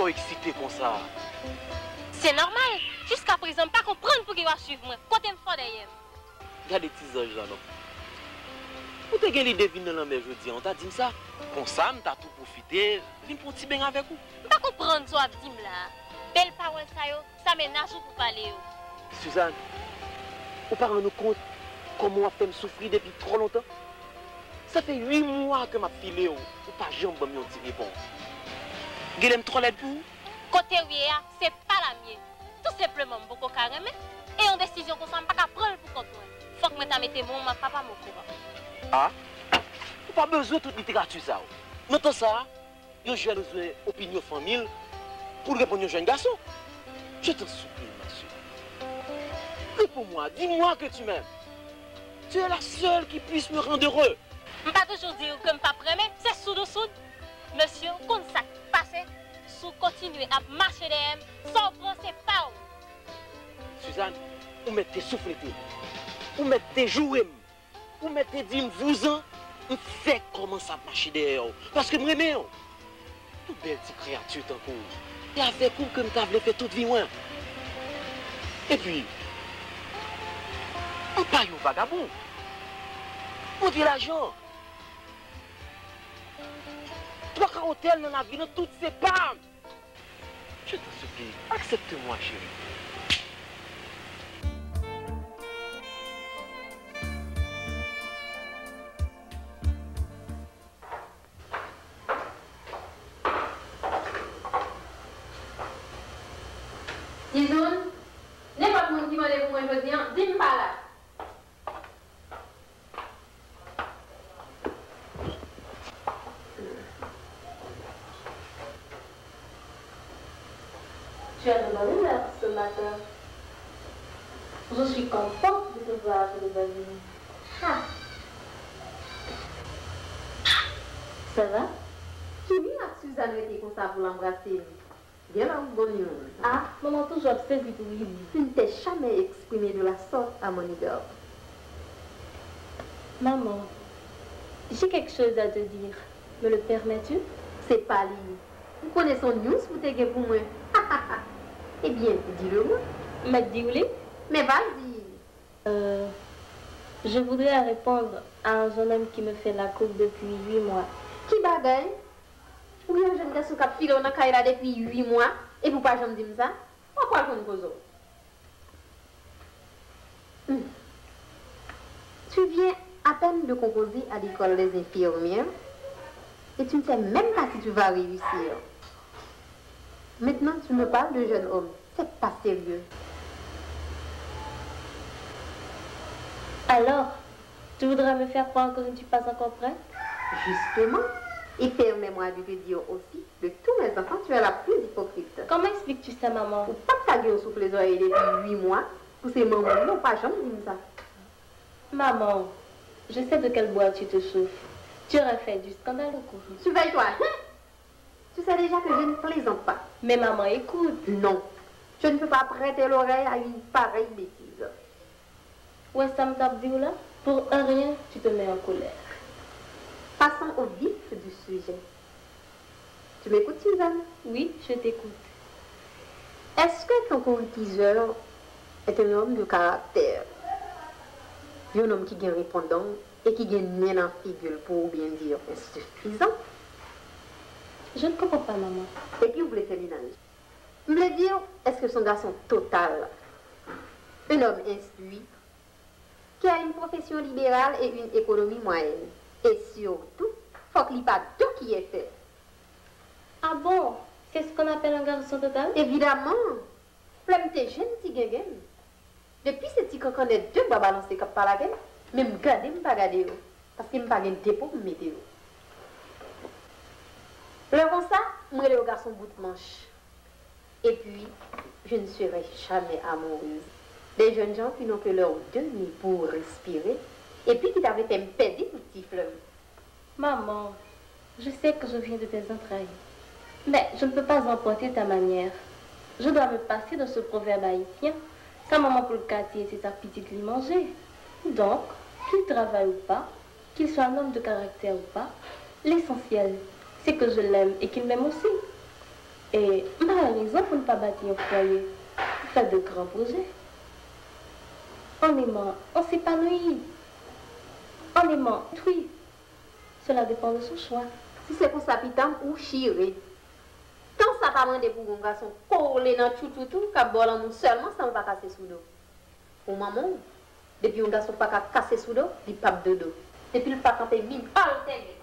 Excité comme ça. C'est normal. Jusqu'à présent, pas comprendre pour qu'il va suivre moi. Côté me fort derrière. Regardez petits anges là, non. Vous avez l'idée de venir dans la mer jeudi, on t'a dit ça. Comme ça, on t'a tout profité. Viens pour un petit bain avec vous. Pas comprendre ce que tu là. Belle parole ça ménage pour parler. Suzanne, vous ne vous compte comment on fait me souffrir depuis trop longtemps? Ça fait 8 mois que m'a filé, ou pas jamais me dire réponse. Guilhem trop l'aide pour vous? Côté oui, c'est pas la mienne. Tout simplement, beaucoup carrément. Et en décision qu'on s'en pas prendre pour contre moi. Faut que je mette mon papa mon courant. Ah? Vous pas besoin de toute littérature ça. Maintenant ça, vous jouez besoin opinion famille pour répondre aux jeunes garçons. Je t'en supplie, ma soeur. Réponds-moi, dis-moi que tu m'aimes. Tu es la seule qui puisse me rendre heureux. Je ne peux pas toujours dire que je ne pas prêt, c'est soude. Monsieur, quand ça passe, sous continuer à marcher derrière, sans prendre ses paroles. Suzanne, vous mettez souffle, vous mettez jouer, vous mettez dire vous en, vous faites comment ça marche derrière. Parce que je m'aime. Toute belle petite créature tant que et avec vous que je t'avais fait toute vie. Et puis, on pas un vagabond. On dit l'argent. 3 hôtels dans la ville, toutes ces femmes. Je t'en supplie, accepte-moi, chérie. Lizoun, n'importe monde qui m'a dit pour moi aujourd'hui, dis-moi pas là. Tu as de bonne humeur ce matin. Je suis contente de te voir de bonne humeur. Ah. Ça va? Qui vient à Suzanne était comme ça pour l'embrasser? Bien là, bonne humeur. Ah, maman toujours observe du oui. Tu ne t'es jamais exprimé de la sorte à mon égard. Maman, j'ai quelque chose à te dire. Me le permets-tu? C'est pas lui. Vous connaissez son news pour te pour moi. Eh bien, dis-le-moi. Mais dis-le. Mais vas-y. Je voudrais répondre à un jeune homme qui me fait la cour depuis 8 mois. Qui bagaille? Ou bien un jeune garçon qui a filé dans la depuis 8 mois et vous pas jamais dire ça? Pourquoi qu'on cause? Tu viens à peine de composer à l'école des infirmières et tu ne sais même pas si tu vas réussir. Maintenant, tu me parles de jeune homme. C'est pas sérieux. Alors, tu voudrais me faire croire que je ne suis pas encore prête? Justement. Et permets-moi de te dire aussi, de tous mes enfants, tu es la plus hypocrite. Comment expliques-tu ça, maman? Pour pas que ta gueule souffle les oreilles depuis 8 mois, pour ces mamans, non pas jamais dit ça. Maman, je sais de quel bois tu te souffles. Tu aurais fait du scandale au cours. Surveille-toi. Tu sais déjà que je ne plaisante pas. Mais maman, écoute. Non. Je ne peux pas prêter l'oreille à une pareille bêtise. Où est-ce que ça me tape dit là? Pour un rien, tu te mets en colère. Passons au vif du sujet. Tu m'écoutes, Suzanne? Oui, je t'écoute. Est-ce que ton concurrent est un homme de caractère? Un homme qui est répondant et qui gagne rien en figure pour bien dire insuffisant? Je ne comprends pas, maman. Et puis, vous voulez faire ménage. Vous voulez dire, est-ce que son garçon total, un homme instruit, qui a une profession libérale et une économie moyenne? Et surtout, faut qu'il n'y ait pas tout qui est fait. Ah bon? C'est ce qu'on appelle un garçon total? Évidemment. Flemme tes jeunes petits guéguens. Depuis ce petit coquin de deux va balancer comme par la gueule, même garder, je ne pas garder. Parce que je n'ai pas un dépôt pour mettre. Le comme ça, je vais au garçon bout de manche. Et puis, je ne serai jamais amoureuse. Des jeunes gens qui n'ont que leur demi pour respirer. Et puis qui t'avaient impédé tout petit fleuve. Maman, je sais que je viens de tes entrailles. Mais je ne peux pas emporter ta manière. Je dois me passer de ce proverbe haïtien. Sa maman pour le quartier, c'est sa petite lui manger. Donc, qu'il travaille ou pas, qu'il soit un homme de caractère ou pas, l'essentiel, c'est que je l'aime et qu'il m'aime aussi. Et ma raison pour ne pas bâtir un foyer, pour faire de grands projets. En aimant, on s'épanouit. En aimant, oui. Cela dépend de son choix. Si c'est pour sa pitam ou chiré. Tant ça pas demandé pour un garçon collé dans tout, qu'à boire seulement sans pas casser sous dos. Pour maman, depuis un garçon pas casser sous dos, il pas de dos. Depuis le pas camper mine, pas le tête.